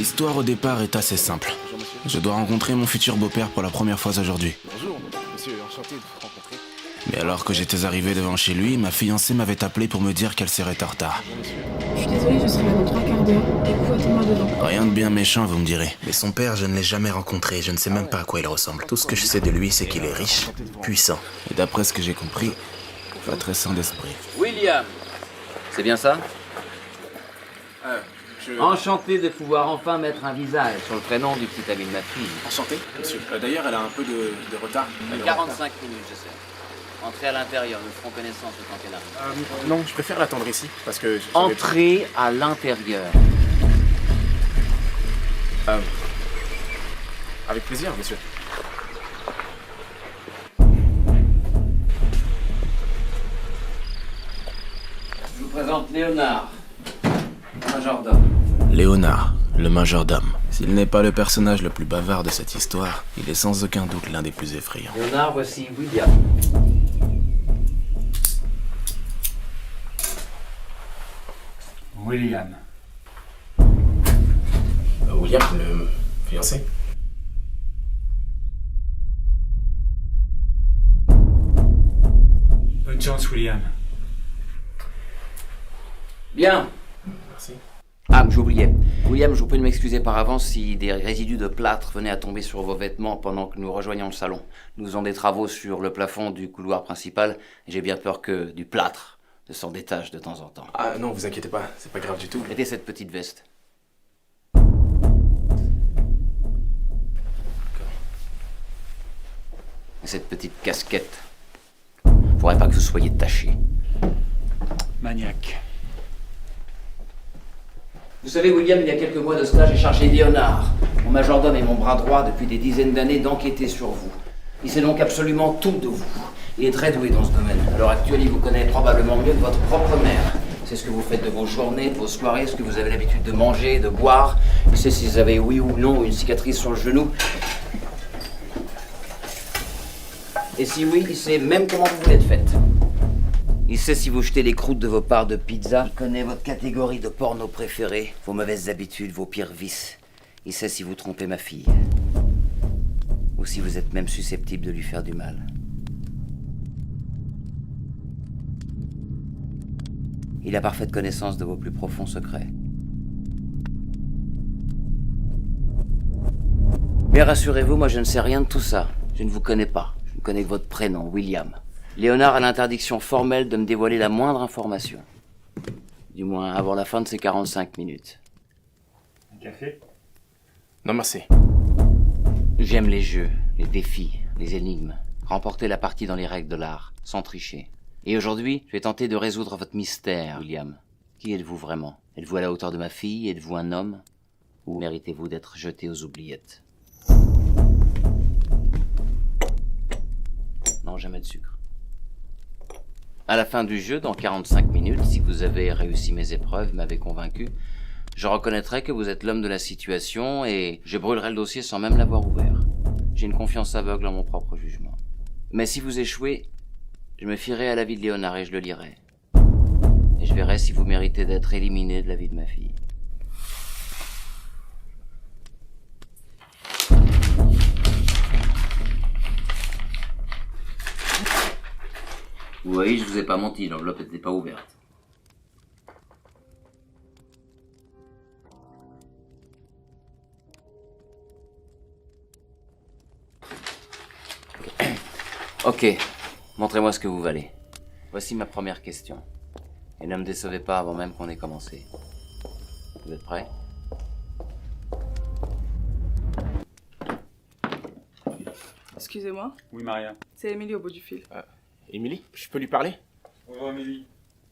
L'histoire au départ est assez simple. Je dois rencontrer mon futur beau-père pour la première fois aujourd'hui. Bonjour, monsieur, enchanté de vous rencontrer. Mais alors que j'étais arrivé devant chez lui, ma fiancée m'avait appelé pour me dire qu'elle serait en retard. Je suis désolée, je serai là dans 3/4 d'heure. Et vous, attends-moi devant. Rien de bien méchant, vous me direz. Mais son père, je ne l'ai jamais rencontré, je ne sais même pas à quoi il ressemble. Tout ce que je sais de lui, c'est qu'il est riche, puissant. Et d'après ce que j'ai compris, pas très sain d'esprit. William, c'est bien ça? Enchanté de pouvoir enfin mettre un visage sur le prénom du petit ami de ma fille. Enchanté, monsieur. D'ailleurs, elle a un peu de retard. 45 minutes, je sais. Entrez à l'intérieur, nous ferons connaissance le temps qu'elle arrive. Non, je préfère l'attendre ici, parce que... Entrez à l'intérieur. Avec plaisir, monsieur. Je vous présente Léonard, majordome. Léonard, le majordome. S'il n'est pas le personnage le plus bavard de cette histoire, il est sans aucun doute l'un des plus effrayants. Léonard, voici William. William. William, le fiancé. Bonne chance, William. Bien. Merci. Ah, j'oubliais. William, je vous prie de m'excuser par avance si des résidus de plâtre venaient à tomber sur vos vêtements pendant que nous rejoignions le salon. Nous faisons des travaux sur le plafond du couloir principal et j'ai bien peur que du plâtre ne s'en détache de temps en temps. Ah non, vous inquiétez pas, c'est pas grave du tout. Mettez cette petite veste. Et cette petite casquette. Faudrait pas que vous soyez taché. Maniaque. Vous savez, William, il y a quelques mois de cela, j'ai chargé Léonard, mon majordome et mon bras droit depuis des dizaines d'années, d'enquêter sur vous. Il sait donc absolument tout de vous. Il est très doué dans ce domaine. À l'heure actuelle, il vous connaît probablement mieux que votre propre mère. C'est ce que vous faites de vos journées, de vos soirées, ce que vous avez l'habitude de manger, de boire. Il sait si vous avez oui ou non une cicatrice sur le genou. Et si oui, il sait même comment vous l'êtes faite. Il sait si vous jetez les croûtes de vos parts de pizza. Il connaît votre catégorie de porno préférée, vos mauvaises habitudes, vos pires vices. Il sait si vous trompez ma fille. Ou si vous êtes même susceptible de lui faire du mal. Il a parfaite connaissance de vos plus profonds secrets. Mais rassurez-vous, moi je ne sais rien de tout ça. Je ne vous connais pas. Je ne connais que votre prénom, William. Léonard a l'interdiction formelle de me dévoiler la moindre information. Du moins avant la fin de ces 45 minutes. Un café? Non, merci. J'aime les jeux, les défis, les énigmes. Remporter la partie dans les règles de l'art, sans tricher. Et aujourd'hui, je vais tenter de résoudre votre mystère, William. Qui êtes-vous vraiment? Êtes-vous à la hauteur de ma fille? Êtes-vous un homme? Ou méritez-vous d'être jeté aux oubliettes? Non, jamais de sucre. À la fin du jeu, dans 45 minutes, si vous avez réussi mes épreuves, m'avez convaincu, je reconnaîtrai que vous êtes l'homme de la situation et je brûlerai le dossier sans même l'avoir ouvert. J'ai une confiance aveugle en mon propre jugement. Mais si vous échouez, je me fierai à l'avis de Léonard et je le lirai. Et je verrai si vous méritez d'être éliminé de la vie de ma fille. Vous voyez, je vous ai pas menti, l'enveloppe n'était pas ouverte. Ok, montrez-moi ce que vous valez. Voici ma première question. Et ne me décevez pas avant même qu'on ait commencé. Vous êtes prêts? Excusez-moi, Oui, Maria. c'est Émilie au bout du fil. Émilie, je peux lui parler? Bonjour, Amélie.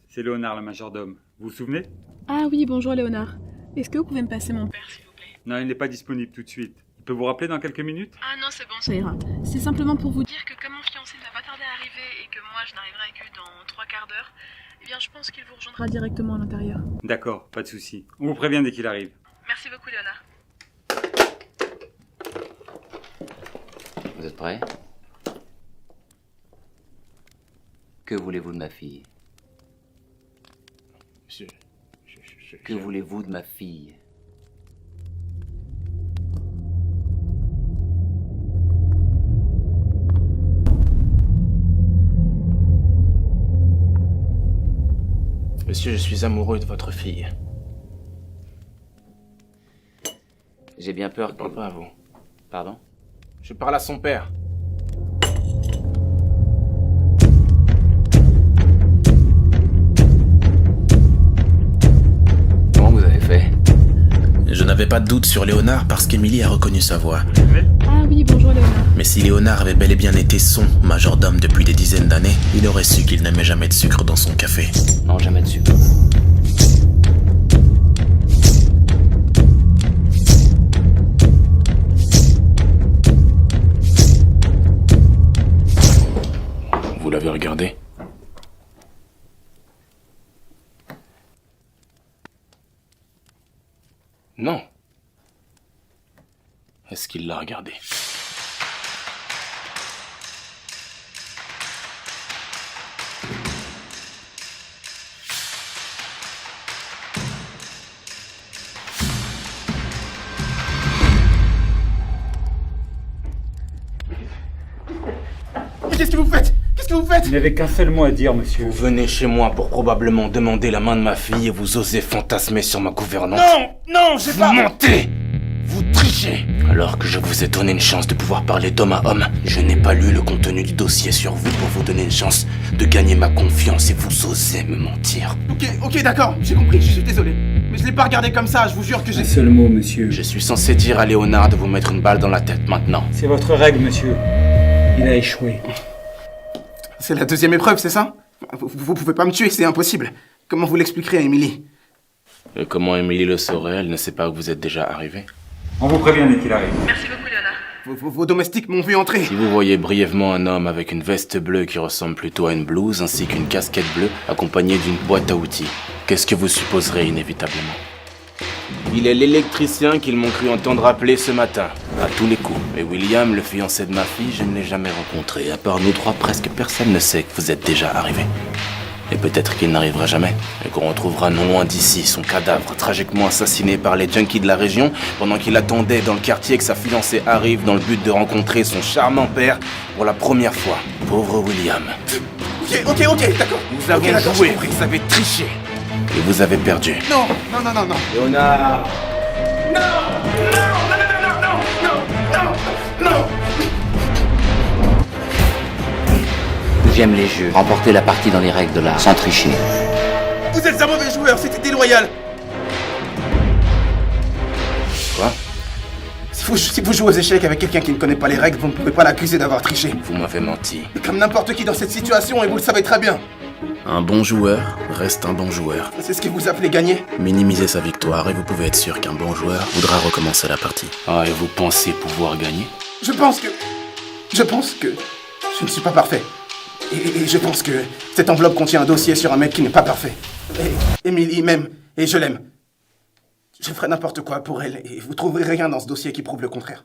C'est Léonard, le majordome. Vous vous souvenez? Ah oui, bonjour Léonard. Est-ce que vous pouvez me passer mon père, s'il vous plaît? Non, il n'est pas disponible tout de suite. Il peut vous rappeler dans quelques minutes? Ah non, c'est bon, ça ira. C'est simplement pour vous dire que comme mon fiancé ne va pas tarder à arriver et que moi je n'arriverai que dans 3/4 d'heure, eh bien je pense qu'il vous rejoindra directement à l'intérieur. D'accord, pas de souci. On vous prévient dès qu'il arrive. Merci beaucoup Léonard. Vous êtes prêts? Que voulez-vous de ma fille? Monsieur, Que voulez-vous de ma fille? Monsieur, je suis amoureux de votre fille. J'ai bien peur Je parle pas à vous. Pardon? Je parle à son père. Comment vous avez fait? Je n'avais pas de doute sur Léonard parce qu'Émilie a reconnu sa voix. Ah oui, bonjour Léonard. Mais si Léonard avait bel et bien été son majordome depuis des dizaines d'années, il aurait su qu'il n'aimait jamais de sucre dans son café. Non, jamais dessus. Vous l'avez regardé? Non. Est-ce qu'il l'a regardé? Mais qu'est-ce que vous faites? Qu'est-ce que vous faites? Il n'avait qu'un seul mot à dire, monsieur. Vous venez chez moi pour probablement demander la main de ma fille et vous osez fantasmer sur ma gouvernante. Non! Non, j'ai Vous pas... mentez! Vous trichez! Alors que je vous ai donné une chance de pouvoir parler d'homme à homme, je n'ai pas lu le contenu du dossier sur vous pour vous donner une chance de gagner ma confiance et vous osez me mentir. Ok, d'accord, j'ai compris, je suis désolé. Mais je l'ai pas regardé comme ça, je vous jure que j'ai... Un seul mot, monsieur. Je suis censé dire à Léonard de vous mettre une balle dans la tête maintenant. C'est votre règle, monsieur. Il a échoué. C'est la deuxième épreuve, c'est ça? Vous pouvez pas me tuer, c'est impossible. Comment vous l'expliquerez à Émilie? Et comment Émilie le saurait? Elle ne sait pas que vous êtes déjà arrivé. On vous prévient dès qu'il arrive. Merci beaucoup Léonard. Vos domestiques m'ont vu entrer. Si vous voyez brièvement un homme avec une veste bleue qui ressemble plutôt à une blouse ainsi qu'une casquette bleue accompagnée d'une boîte à outils, qu'est-ce que vous supposerez inévitablement? Il est l'électricien qu'ils m'ont cru entendre appeler ce matin, à tous les coups. Et William, le fiancé de ma fille, je ne l'ai jamais rencontré. À part nous trois, presque personne ne sait que vous êtes déjà arrivé. Et peut-être qu'il n'arrivera jamais, et qu'on retrouvera non loin d'ici son cadavre tragiquement assassiné par les junkies de la région pendant qu'il attendait dans le quartier que sa fiancée arrive dans le but de rencontrer son charmant père pour la première fois. Pauvre William. Ok, d'accord. Vous avez d'accord, joué, j'ai compris. vous avez triché. Et vous avez perdu. Non. Léonard! J'aime les jeux. Remporter la partie dans les règles de l'art, sans tricher. Vous êtes un mauvais joueur, c'était déloyal. Quoi? Si vous jouez aux échecs avec quelqu'un qui ne connaît pas les règles, vous ne pouvez pas l'accuser d'avoir triché. Vous m'avez menti. Comme n'importe qui dans cette situation, et vous le savez très bien. Un bon joueur reste un bon joueur. C'est ce que vous appelez gagner? Minimisez sa victoire et vous pouvez être sûr qu'un bon joueur voudra recommencer la partie. Ah, et vous pensez pouvoir gagner? Je pense que je ne suis pas parfait. Et je pense que cette enveloppe contient un dossier sur un mec qui n'est pas parfait. Et Émilie m'aime, et je l'aime. Je ferai n'importe quoi pour elle, et vous trouverez rien dans ce dossier qui prouve le contraire.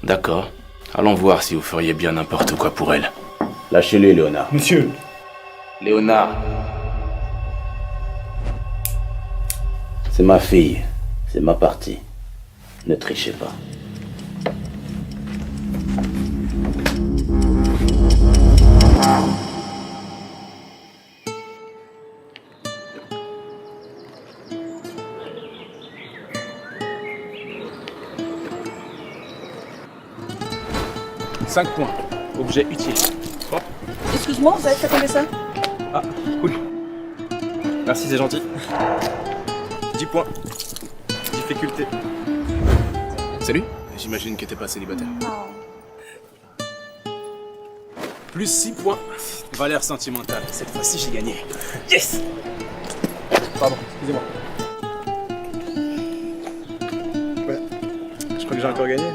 D'accord. Allons voir si vous feriez bien n'importe quoi pour elle. Lâchez-les, Léonard. Monsieur. Léonard. C'est ma fille. C'est ma partie. Ne trichez pas. Cinq points. Objet utile. Hop. Excuse-moi, vous avez fait combien ça? Ah, cool. Merci, c'est gentil. 10 points. Difficulté. Salut. J'imagine que t'es pas célibataire. Plus 6 points. Valeur sentimentale. Cette fois-ci, j'ai gagné. Yes! Pardon, excusez-moi. Ouais. Je crois que j'ai encore gagné.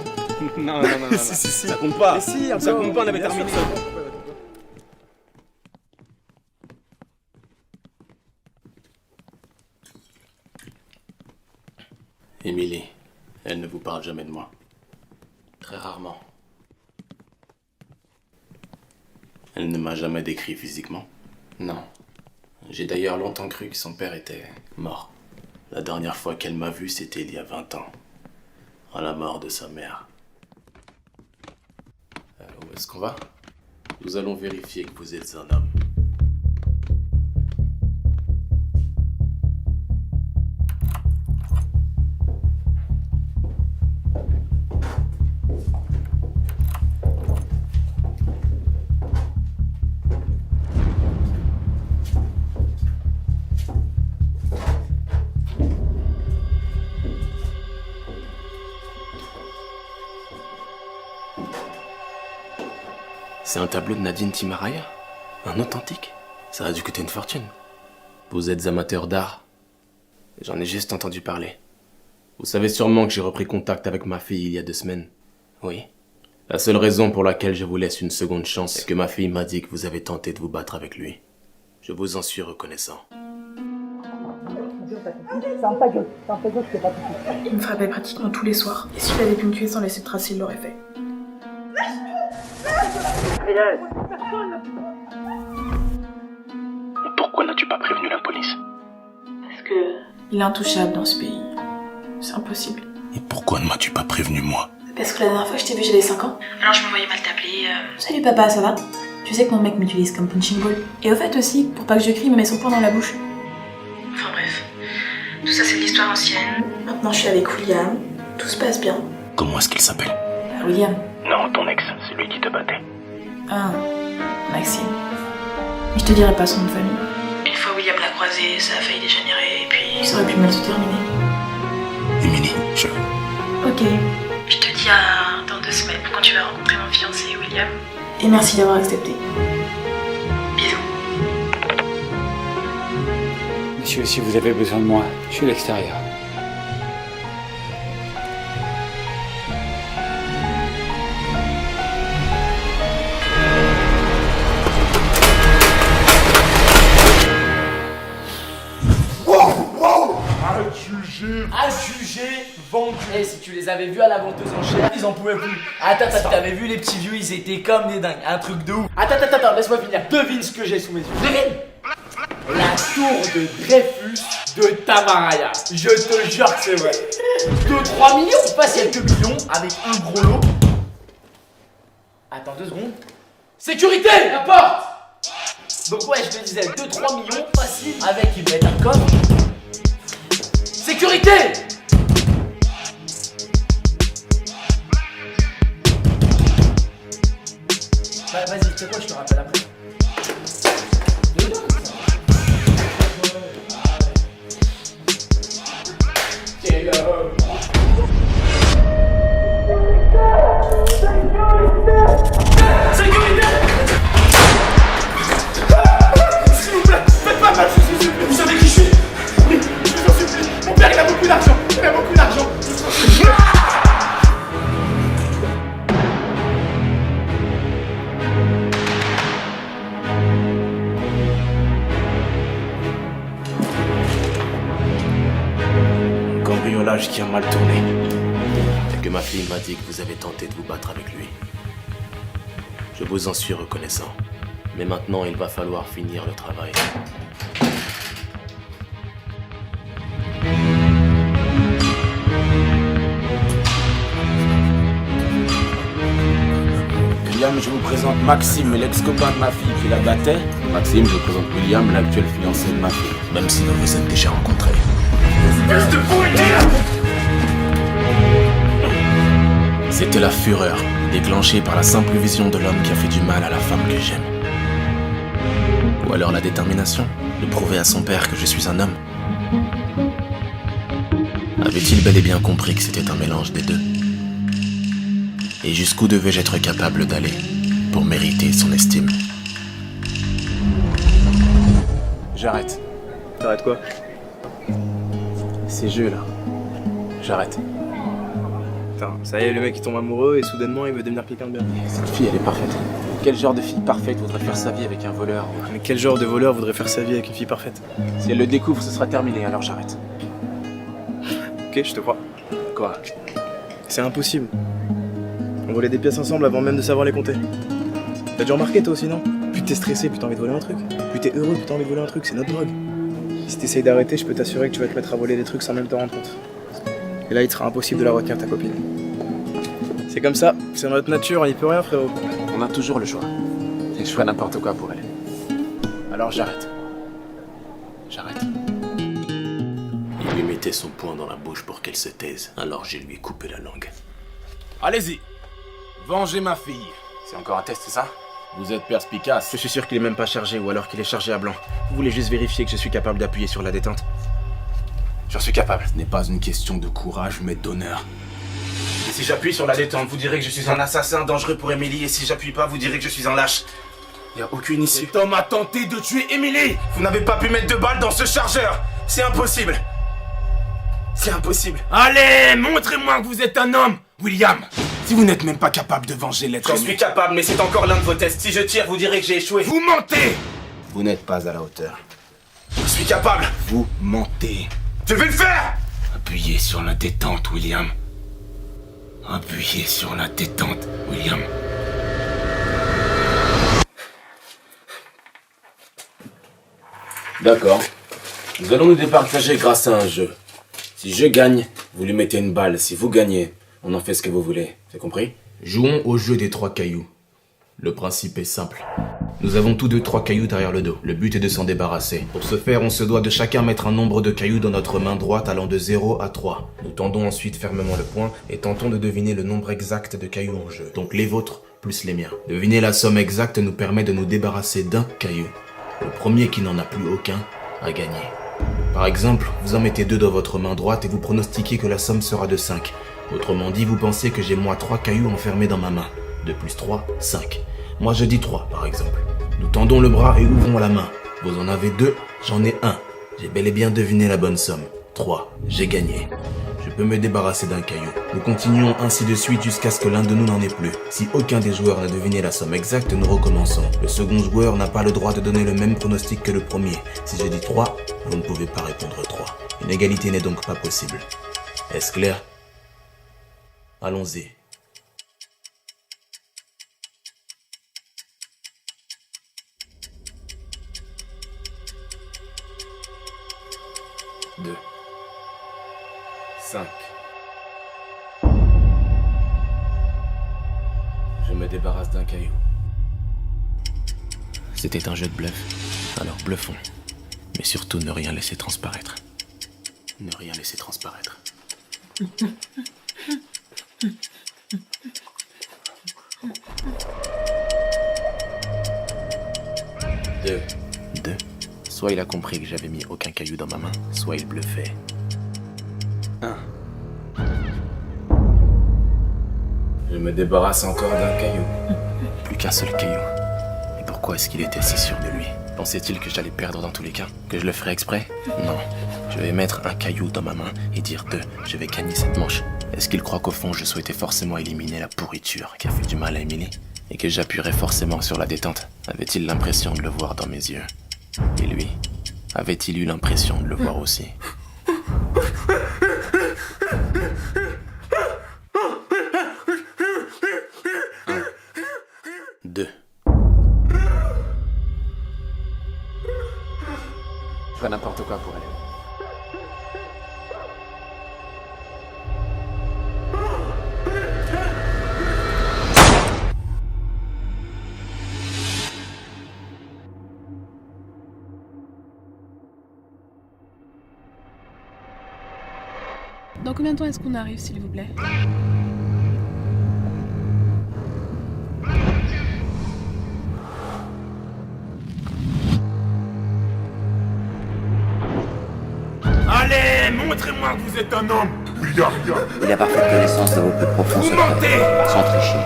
Non. Si. Ça compte pas. Si, ça compte pas, on avait terminé. Émilie, elle ne vous parle jamais de moi. Très rarement. Elle ne m'a jamais décrit physiquement. Non. J'ai d'ailleurs longtemps cru que son père était mort. La dernière fois qu'elle m'a vu, c'était il y a 20 ans. À la mort de sa mère. Où est-ce qu'on va? Nous allons vérifier que vous êtes un homme. C'est un tableau de Nadine Timaraya? Un authentique? Ça a dû coûter une fortune. Vous êtes amateur d'art? J'en ai juste entendu parler. Vous savez sûrement que j'ai repris contact avec ma fille il y a 2 semaines. Oui. La seule raison pour laquelle je vous laisse une seconde chance, c'est que ma fille m'a dit que vous avez tenté de vous battre avec lui. Je vous en suis reconnaissant. Il me frappait pratiquement tous les soirs. Et s'il avait pu me tuer sans laisser de traces, il l'aurait fait. Pourquoi n'as-tu pas prévenu la police? Parce que il est intouchable dans ce pays. C'est impossible. Et pourquoi ne m'as-tu pas prévenu moi? Parce que la dernière fois que je t'ai vu, j'avais 5 ans. Alors je me voyais mal t'appeler. Salut papa, ça va? Tu sais que mon mec m'utilise comme punching ball. Et au fait aussi, pour pas que je crie, il me met son poing dans la bouche. Enfin bref. Tout ça c'est de l'histoire ancienne. Maintenant je suis avec William. Tout se passe bien. Comment est-ce qu'il s'appelle? William. Non, ton ex, c'est lui qui te battait. Ah, Maxime. Mais je te dirai pas son nom de famille. Une fois William l'a croisé, ça a failli dégénérer et puis ça aurait pu mal se terminer. Émilie, Ok. Je te dis dans 2 semaines quand tu vas rencontrer mon fiancé William. Et merci d'avoir accepté. Bisous. Monsieur, si vous avez besoin de moi, je suis à l'extérieur. Adjugé, vendu. Eh, si tu les avais vus à la venteuse en chair, ils en pouvaient plus. Attends, t'avais vu les petits vieux, ils étaient comme des dingues. Un truc de ouf. Attends, laisse-moi finir. Devine ce que j'ai sous mes yeux. Devine. La tour de Dreyfus de Tamaraya. Je te jure que c'est vrai. 2-3 millions, pas quelques millions, avec un gros lot. Attends 2 secondes. Sécurité, la porte. Donc ouais, je te disais 2-3 millions, facile, avec ils mettent un coffre. Sécurité! Bah vas-y, tu sais quoi, je te rappelle après. Sécurité! S'il vous plaît, faites pas mal, s'il vous plaît. Vous savez qui je suis? Oui, je vous en supplie. Mon père, il a beaucoup d'argent. Il a beaucoup d'argent. Cambriolage qui a mal tourné. Et que ma fille m'a dit que vous avez tenté de vous battre avec lui. Je vous en suis reconnaissant. Mais maintenant, il va falloir finir le travail. William, je vous présente Maxime, l'ex-copain de ma fille qui la battait. Maxime, je vous présente William, l'actuel fiancé de ma fille. Même si vous vous êtes déjà rencontrés. C'était la fureur, déclenchée par la simple vision de l'homme qui a fait du mal à la femme que j'aime. Ou alors la détermination de prouver à son père que je suis un homme. Avait-il bel et bien compris que c'était un mélange des deux? Et jusqu'où devais-je être capable d'aller pour mériter son estime? J'arrête. T'arrêtes quoi? Ces jeux là. J'arrête. Putain, ça y est, le mec il tombe amoureux et soudainement il veut devenir quelqu'un de bien. Cette fille, elle est parfaite. Quel genre de fille parfaite voudrait faire sa vie avec un voleur? Mais quel genre de voleur voudrait faire sa vie avec une fille parfaite? Si elle le découvre, ce sera terminé, alors j'arrête. Ok, je te crois. Quoi? C'est impossible. On volait des pièces ensemble avant même de savoir les compter. T'as déjà remarqué toi aussi, non? Plus t'es stressé, plus t'as envie de voler un truc. Plus t'es heureux, plus t'as envie de voler un truc, c'est notre drogue. Si t'essayes d'arrêter, je peux t'assurer que tu vas te mettre à voler des trucs sans même te rendre compte. Et là, il sera impossible de la retenir, ta copine. C'est comme ça, c'est dans notre nature, on y peut rien, frérot. On a toujours le choix. Et je ferai n'importe quoi pour elle. Alors j'arrête. J'arrête. Il lui mettait son poing dans la bouche pour qu'elle se taise, alors je lui ai coupé la langue. Allez-y. Vengez ma fille. C'est encore un test, c'est ça? Vous êtes perspicace. Je suis sûr qu'il est même pas chargé ou alors qu'il est chargé à blanc. Vous voulez juste vérifier que je suis capable d'appuyer sur la détente? J'en suis capable. Ce n'est pas une question de courage, mais d'honneur. Si j'appuie sur la détente, vous direz que je suis un assassin dangereux pour Emily, et si j'appuie pas, vous direz que je suis un lâche. Y a aucune issue. Cet homme a tenté de tuer Emily. Vous n'avez pas pu mettre de balles dans ce chargeur. C'est impossible. C'est impossible. Allez, montrez-moi que vous êtes un homme, William. Si vous n'êtes même pas capable de venger l'être humain. J'en suis capable, mais c'est encore l'un de vos tests. Si je tire, vous direz que j'ai échoué. Vous mentez. Vous n'êtes pas à la hauteur. Je suis capable. Vous mentez. Je vais le faire. Appuyez sur la détente, William. Appuyez sur la détente, William. D'accord. Nous allons nous départager grâce à un jeu. Si je gagne, vous lui mettez une balle. Si vous gagnez, on en fait ce que vous voulez. C'est compris? Jouons au jeu des 3 cailloux. Le principe est simple. Nous avons tous 2 3 cailloux derrière le dos. Le but est de s'en débarrasser. Pour ce faire, on se doit de chacun mettre un nombre de cailloux dans notre main droite allant de 0 à 3. Nous tendons ensuite fermement le poing et tentons de deviner le nombre exact de cailloux en jeu. Donc les vôtres plus les miens. Deviner la somme exacte nous permet de nous débarrasser d'un caillou. Le premier qui n'en a plus aucun a gagné. Par exemple, vous en mettez 2 dans votre main droite et vous pronostiquez que la somme sera de 5. Autrement dit, vous pensez que j'ai moi 3 cailloux enfermés dans ma main. 2 plus 3, 5. Moi je dis 3 par exemple. Nous tendons le bras et ouvrons la main. Vous en avez 2, j'en ai 1. J'ai bel et bien deviné la bonne somme. 3, j'ai gagné. Je peux me débarrasser d'un caillou. Nous continuons ainsi de suite jusqu'à ce que l'un de nous n'en ait plus. Si aucun des joueurs n'a deviné la somme exacte, nous recommençons. Le second joueur n'a pas le droit de donner le même pronostic que le premier. Si je dis 3, vous ne pouvez pas répondre 3. Une égalité n'est donc pas possible. Est-ce clair? Allons-y. Deux. 5. Je me débarrasse d'un caillou. C'était un jeu de bluff. Alors bluffons. Mais surtout ne rien laisser transparaître. Ne rien laisser transparaître. 2. Soit il a compris que j'avais mis aucun caillou dans ma main, soit il bluffait. 1. Je me débarrasse encore d'un caillou. Plus qu'un seul caillou. Et pourquoi est-ce qu'il était si sûr de lui? Pensait-il que j'allais perdre dans tous les cas? Que je le ferais exprès? Non. Je vais mettre un caillou dans ma main et dire 2. Je vais gagner cette manche. Est-ce qu'il croit qu'au fond je souhaitais forcément éliminer la pourriture qui a fait du mal à Emily? Et que j'appuierais forcément sur la détente? Avait-il l'impression de le voir dans mes yeux? Et lui, avait-il eu l'impression de le voir aussi? 2. Je ferais n'importe quoi pour elle. Dans combien de temps est-ce qu'on arrive, s'il vous plaît? Allez, montrez-moi que vous êtes un homme. Il a parfaite connaissance de vos plus profonds Vous secrets. mentez. Sans tricher.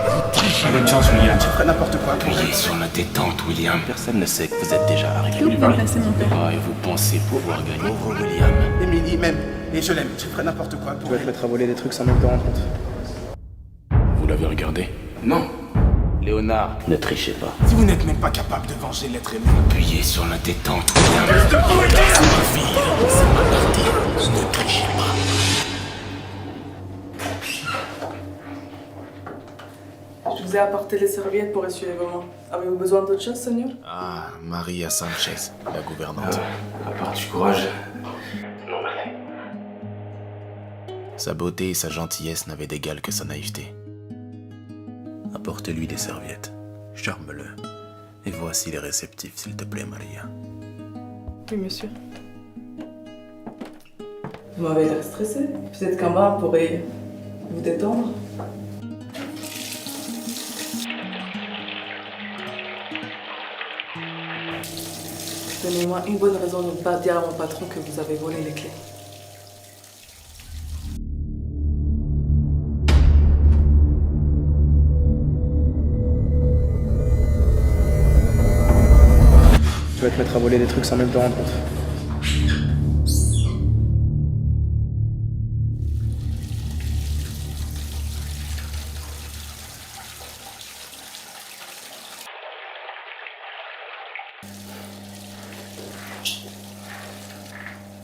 Bonne chance, William. Tu ferais n'importe quoi. Appuyez sur la détente, William. Personne ne sait que vous êtes déjà arrivé. Vous pouvez placer mon père. Ah, et vous pensez pouvoir gagner? Pauvre William. Emily m'aime, et je l'aime. Je ferais n'importe quoi Tu pour vas te elle. mettre à voler des trucs sans même te rendre compte. Vous l'avez regardé? Non. Léonard, ne trichez pas. Si vous n'êtes même pas capable de venger l'être humain. Appuyez sur la détente, William. Ne trichez pas. Je vous ai apporté les serviettes pour essuyer vos mains. Avez-vous besoin d'autre chose, Seigneur? Ah, Maria Sanchez, la gouvernante. À part du courage. Sa beauté et sa gentillesse n'avaient d'égal que sa naïveté. Apporte-lui des serviettes. Charme-le. Et voici les réceptifs, s'il te plaît, Maria. Oui, monsieur. Vous m'avez l'air stressé. Peut-être qu'un bain pourrait vous détendre. Donnez-moi une bonne raison de ne pas dire à mon patron que vous avez volé les clés. Tu vas te mettre à voler des trucs sans même te rendre compte.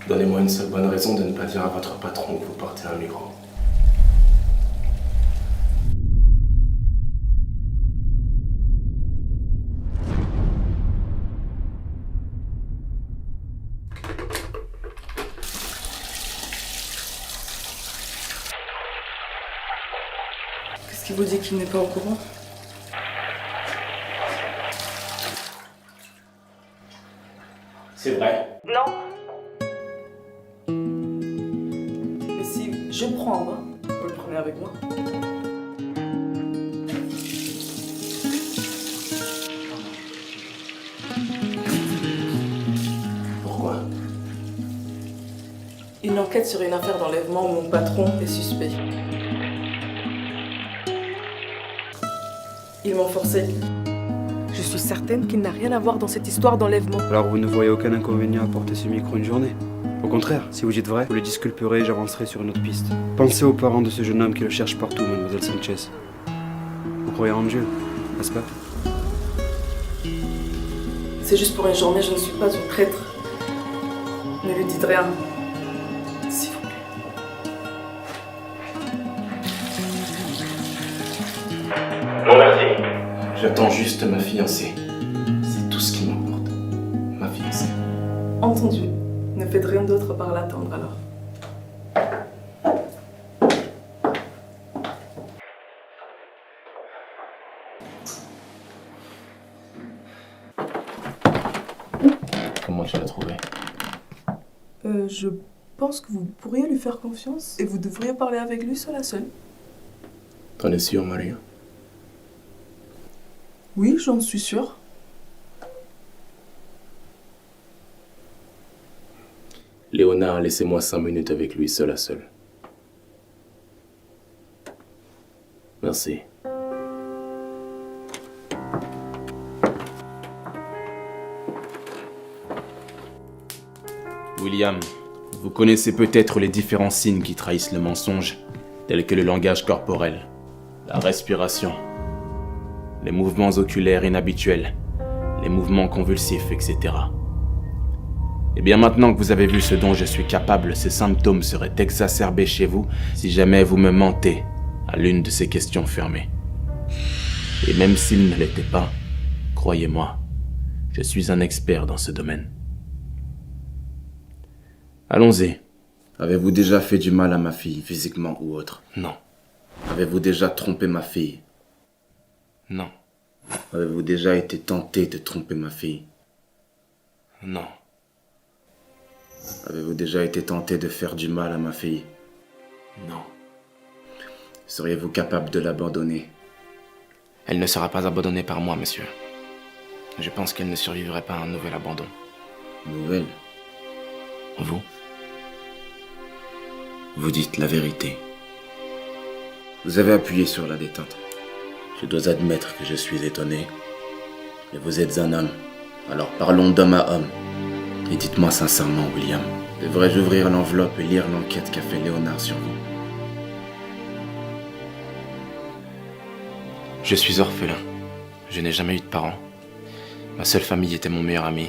Donnez-moi une seule bonne raison de ne pas dire à votre patron que vous portez un migrant. Qu'est-ce qui vous dit qu'il n'est pas au courant? C'est vrai. Non. Mais si je prends un bain, vous le prenez avec moi? Pourquoi? Une enquête sur une affaire d'enlèvement où mon patron est suspect. Ils m'ont forcé. Je suis certaine qu'il n'a rien à voir dans cette histoire d'enlèvement. Alors vous ne voyez aucun inconvénient à porter ce micro une journée? Au contraire, si vous dites vrai, vous le disculperez et j'avancerai sur une autre piste. Pensez aux parents de ce jeune homme qui le cherche partout, mademoiselle Sanchez. Vous croyez en Dieu, n'est-ce pas? C'est juste pour une journée, je ne suis pas une traître. Ne lui dites rien. S'il vous plaît. Non merci. J'attends juste ma fiancée. C'est tout ce qui m'importe. Ma fiancée. Entendu. Ne faites rien d'autre par l'attendre alors. Comment tu l'as trouvé? Je pense que vous pourriez lui faire confiance et vous devriez parler avec lui seul à seul. T'en es sûr, Maria? Oui, j'en suis sûre. Léonard, laissez-moi 5 minutes avec lui seul à seul. Merci. William, vous connaissez peut-être les différents signes qui trahissent le mensonge, tels que le langage corporel, la respiration, les mouvements oculaires inhabituels, les mouvements convulsifs, etc. Et bien maintenant que vous avez vu ce dont je suis capable, ces symptômes seraient exacerbés chez vous si jamais vous me mentez à l'une de ces questions fermées. Et même s'ils ne l'étaient pas, croyez-moi, je suis un expert dans ce domaine. Allons-y. Avez-vous déjà fait du mal à ma fille, physiquement ou autre? Non. Avez-vous déjà trompé ma fille? Non. Avez-vous déjà été tenté de tromper ma fille? Non. Avez-vous déjà été tenté de faire du mal à ma fille? Non. Seriez-vous capable de l'abandonner? Elle ne sera pas abandonnée par moi, monsieur. Je pense qu'elle ne survivrait pas à un nouvel abandon. Nouvelle? Vous? Vous dites la vérité. Vous avez appuyé sur la détente. Je dois admettre que je suis étonné. Mais vous êtes un homme. Alors parlons d'homme à homme. Et dites-moi sincèrement, William, devrais-je ouvrir l'enveloppe et lire l'enquête qu'a fait Léonard sur vous? Je suis orphelin. Je n'ai jamais eu de parents. Ma seule famille était mon meilleur ami,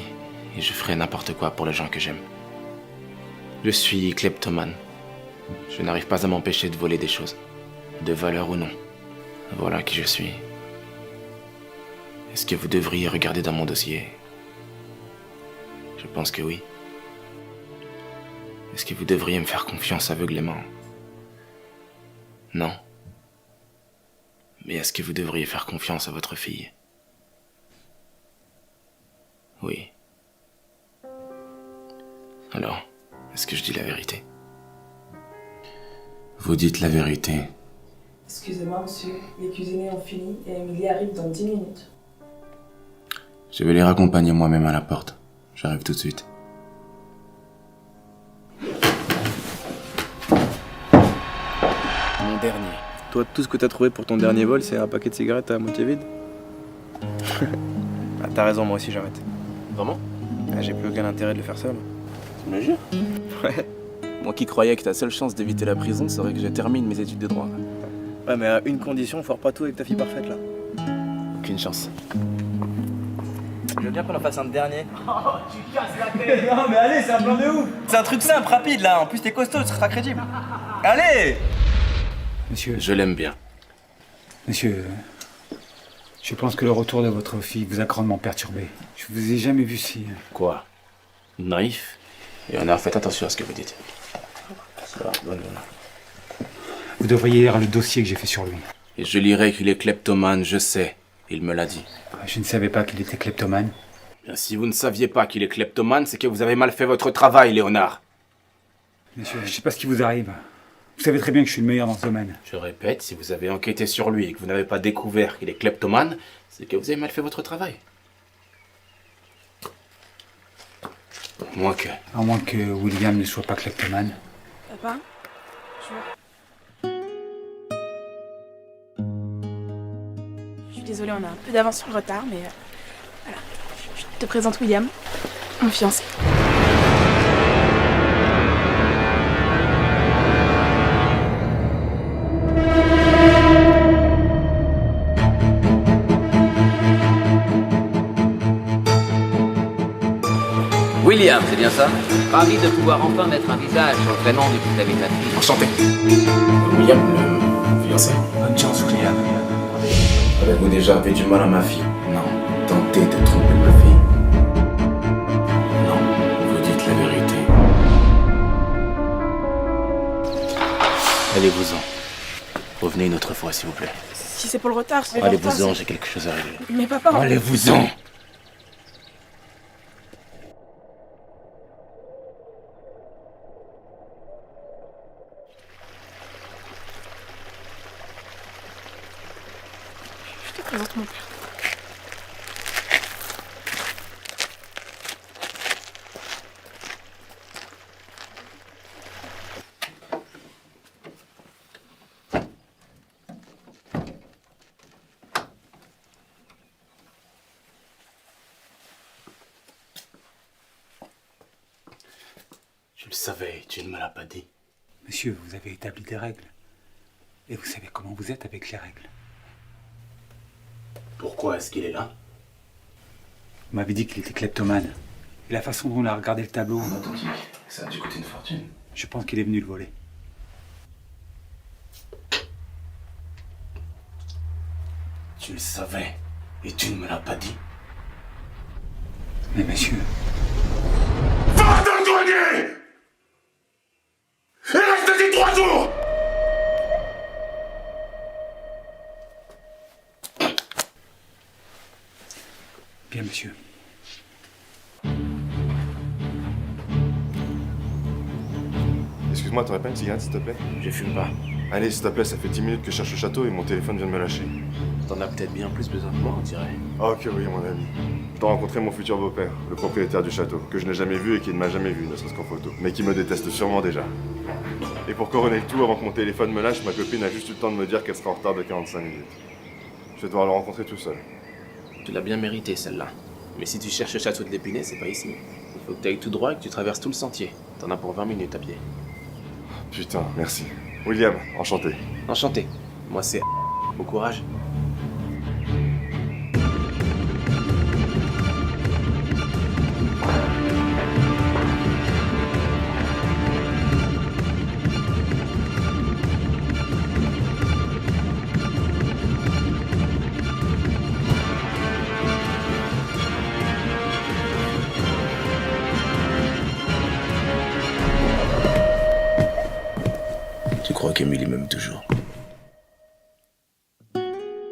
et je ferais n'importe quoi pour les gens que j'aime. Je suis kleptomane. Je n'arrive pas à m'empêcher de voler des choses, de valeur ou non. Voilà qui je suis. Est-ce que vous devriez regarder dans mon dossier? Je pense que oui. Est-ce que vous devriez me faire confiance aveuglément? Non. Mais est-ce que vous devriez faire confiance à votre fille? Oui. Alors, est-ce que je dis la vérité? Vous dites la vérité. Excusez-moi, monsieur. Les cuisiniers ont fini et Émilie arrive dans 10 minutes. Je vais les raccompagner moi-même à la porte. J'arrive tout de suite. Mon dernier. Toi, tout ce que t'as trouvé pour ton dernier vol, c'est un paquet de cigarettes à moitié vide? Ah, t'as raison, moi aussi j'arrête. Vraiment? Ah, j'ai plus aucun intérêt de le faire seul. Tu me le jures? Ouais. Moi qui croyais que ta seule chance d'éviter la prison serait que je termine mes études de droit. Ouais, mais à une condition, foire pas tout avec ta fille parfaite là. Aucune chance. Je veux bien qu'on en fasse un dernier. Oh, tu casses la tête. Non, mais allez, c'est un plan de ouf. C'est un truc simple, rapide là. En plus, t'es costaud, tu seras crédible. Allez! Monsieur, Je l'aime bien. monsieur, je pense que le retour de votre fille vous a grandement perturbé. Je vous ai jamais vu si... Quoi? Naïf? Et on a fait attention à ce que vous dites. Ça va, bonne journée. Vous devriez lire le dossier que j'ai fait sur lui. Et je lirai qu'il est kleptomane, je sais. Il me l'a dit. Je ne savais pas qu'il était kleptomane. Bien, si vous ne saviez pas qu'il est kleptomane, c'est que vous avez mal fait votre travail, Léonard. Monsieur, je sais pas ce qui vous arrive. Vous savez très bien que je suis le meilleur dans ce domaine. Je répète, si vous avez enquêté sur lui et que vous n'avez pas découvert qu'il est kleptomane, c'est que vous avez mal fait votre travail. À moins que William ne soit pas kleptomane. Papa, je suis désolée, on a un peu d'avance sur le retard, mais voilà. Je te présente William, mon fiancé. William, c'est bien ça? Ravi de pouvoir enfin mettre un visage sur le prénom du toute la vie de ma fille. Enchanté. William, le fiancé. Bonne chance, William. Avez-vous déjà fait du mal à ma fille? Non. Tentez de tromper ma fille? Non. Vous dites la vérité. Allez-vous-en. Revenez une autre fois, s'il vous plaît. Si c'est pour le retard, c'est Allez-vous-en, j'ai quelque chose à régler. Mais papa... Allez-vous-en! Je te présente mon père. Je le savais, tu ne me l'as pas dit. Monsieur, vous avez établi des règles. Et vous savez comment vous êtes avec les règles. Pourquoi est-ce qu'il est là? Vous m'avez dit qu'il était kleptomane. Et la façon dont on a regardé le tableau, Authentique. Ça a dû coûter une fortune. je pense qu'il est venu le voler. Tu le savais, et tu ne me l'as pas dit. Mais monsieur, Va dans le grenier! Et reste-y 3 jours! bien monsieur. Excuse-moi, t'aurais pas une cigarette s'il te plaît? Je fume pas. Allez, s'il te plaît, ça fait 10 minutes que je cherche le château et mon téléphone vient de me lâcher. T'en as peut-être bien plus besoin que moi, on dirait. Ah ok, oui, mon ami. Je dois rencontrer mon futur beau-père, le propriétaire du château, que je n'ai jamais vu et qui ne m'a jamais vu, ne serait-ce qu'en photo, mais qui me déteste sûrement déjà. Et pour couronner le tout, avant que mon téléphone me lâche, ma copine a juste eu le temps de me dire qu'elle sera en retard de 45 minutes. Je vais devoir le rencontrer tout seul. Tu l'as bien mérité, celle-là. Mais si tu cherches le château de l'Épinay, c'est pas ici. Il faut que tu ailles tout droit et que tu traverses tout le sentier. T'en as pour 20 minutes à pied. Putain, merci. William, enchanté. Enchanté. Moi, c'est... Bon courage. Tu crois qu'Emily m'aime toujours?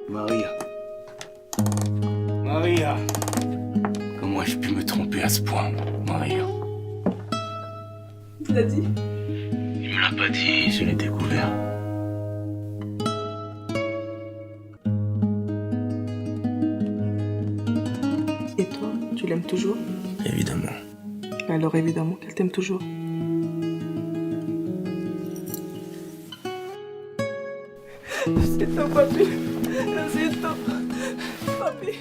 Maria. Maria. Comment ai-je pu me tromper à ce point, Maria? Tu l'as dit? Il me l'a pas dit, je l'ai découvert. Et toi, tu l'aimes toujours? Évidemment. Alors évidemment qu'elle t'aime toujours. C'est toi, papi. C'est toi. Papi.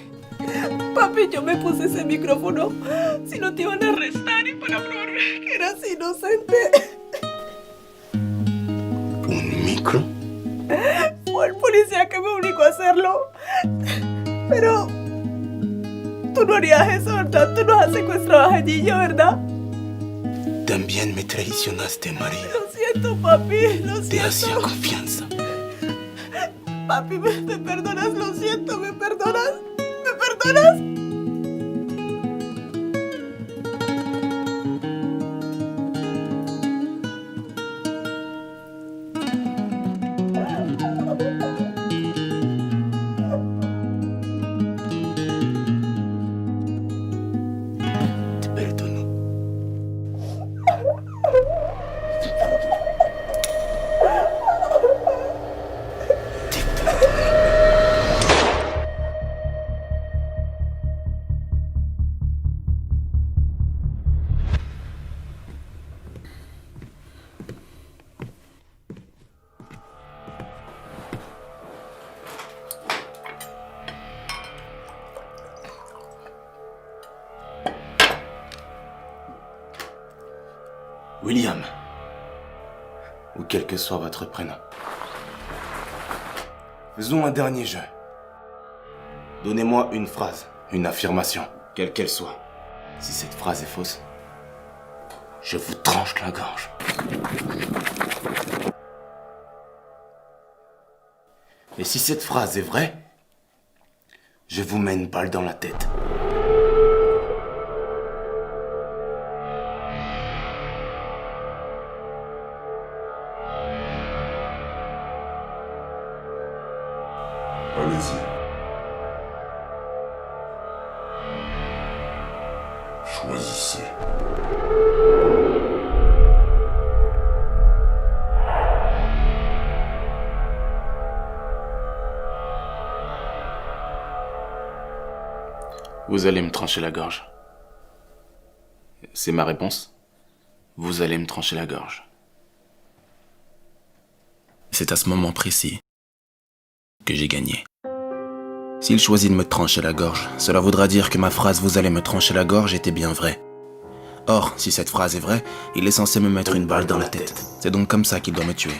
Papi, yo me puse ese micrófono. Si no te iban a arrestar y para probar que eras inocente. ¿Un micro? Fue el policía que me obligó a hacerlo. Pero... tú no harías eso, ¿verdad? Tú nos has secuestrado a Ginillo, ¿verdad? También me traicionaste, María. Lo siento, papi, lo siento. Te hacía confianza. Papi, ¿me perdonas? Lo siento, ¿me perdonas? ¿Me perdonas? Te perdono. William. Ou quel que soit votre prénom. Faisons un dernier jeu. Donnez-moi une phrase, une affirmation, quelle qu'elle soit. Si cette phrase est fausse, je vous tranche la gorge. Et si cette phrase est vraie, je vous mets une balle dans la tête. Allez-y. Choisissez. Vous allez me trancher la gorge. C'est ma réponse. Vous allez me trancher la gorge. C'est à ce moment précis que j'ai gagné. S'il choisit de me trancher la gorge, cela voudra dire que ma phrase « vous allez me trancher la gorge » était bien vraie. Or, si cette phrase est vraie, il est censé me mettre une balle dans la tête. C'est donc comme ça qu'il doit me tuer.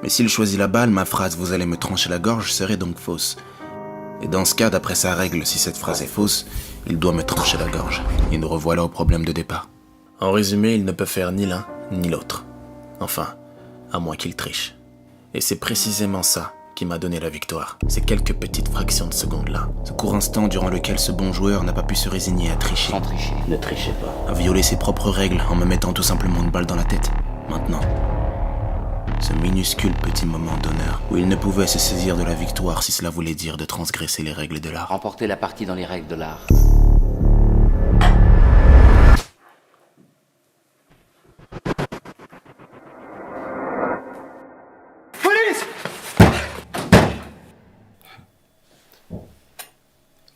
Mais s'il choisit la balle, ma phrase « vous allez me trancher la gorge » serait donc fausse. Et dans ce cas, d'après sa règle, si cette phrase est fausse, il doit me trancher la gorge. Et nous revoilà au problème de départ. En résumé, il ne peut faire ni l'un, ni l'autre. Enfin, à moins qu'il triche. Et c'est précisément ça qui m'a donné la victoire. Ces quelques petites fractions de secondes-là. Ce court instant durant lequel ce bon joueur n'a pas pu se résigner à tricher. Sans tricher. Ne trichez pas. À violer ses propres règles en me mettant tout simplement une balle dans la tête. Maintenant, ce minuscule petit moment d'honneur où il ne pouvait se saisir de la victoire si cela voulait dire de transgresser les règles de l'art. Remporter la partie dans les règles de l'art.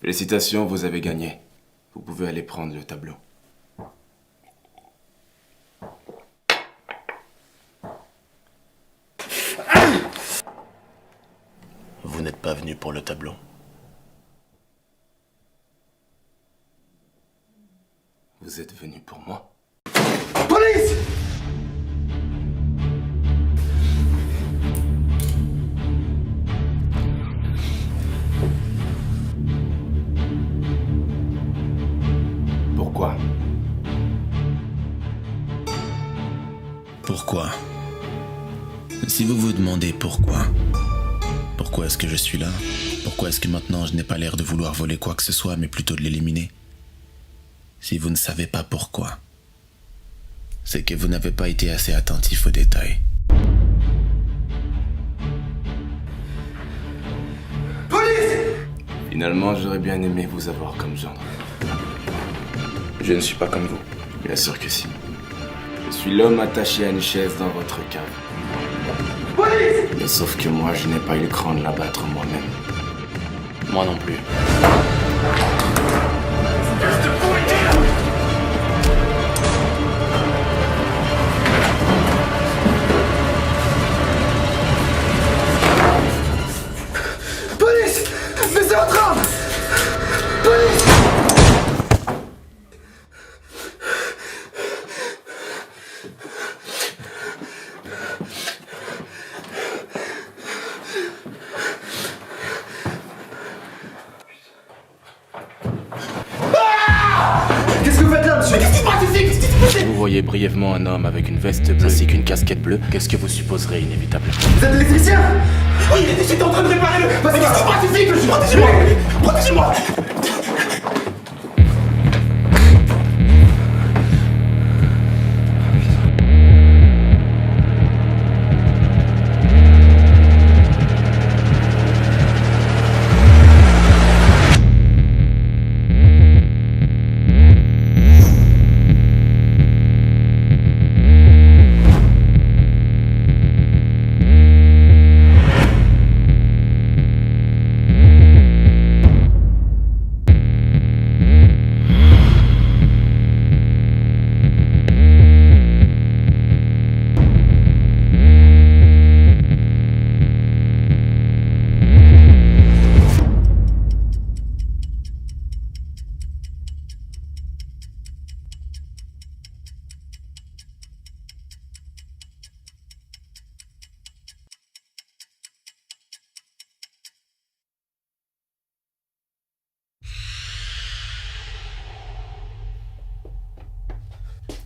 Félicitations, vous avez gagné. Vous pouvez aller prendre le tableau. Vous n'êtes pas venu pour le tableau. Vous êtes venu pour moi. Police! Pourquoi? Pourquoi? Si vous vous demandez pourquoi est-ce que je suis là? Pourquoi est-ce que maintenant je n'ai pas l'air de vouloir voler quoi que ce soit, mais plutôt de l'éliminer? Si vous ne savez pas pourquoi, c'est que vous n'avez pas été assez attentif aux détails. Finalement, j'aurais bien aimé vous avoir comme gendre. Je ne suis pas comme vous. Bien sûr que si. Je suis l'homme attaché à une chaise dans votre cave. Mais sauf que moi, je n'ai pas eu le cran de l'abattre moi-même. Moi non plus. Police! Mais c'est votre arme! Police! voyez brièvement un homme avec une veste bleue ainsi qu'une casquette bleue, qu'est-ce que vous supposerez inévitablement? Vous êtes électricien? Oui, j'étais en train de réparer le... Protégez-moi! Protégez-moi!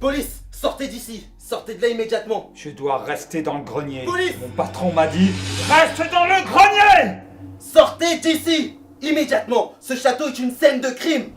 Police, sortez d'ici. Sortez de là immédiatement. Je dois rester dans le grenier. Police! Mon patron m'a dit, reste dans le grenier! Sortez d'ici immédiatement. Ce château est une scène de crime.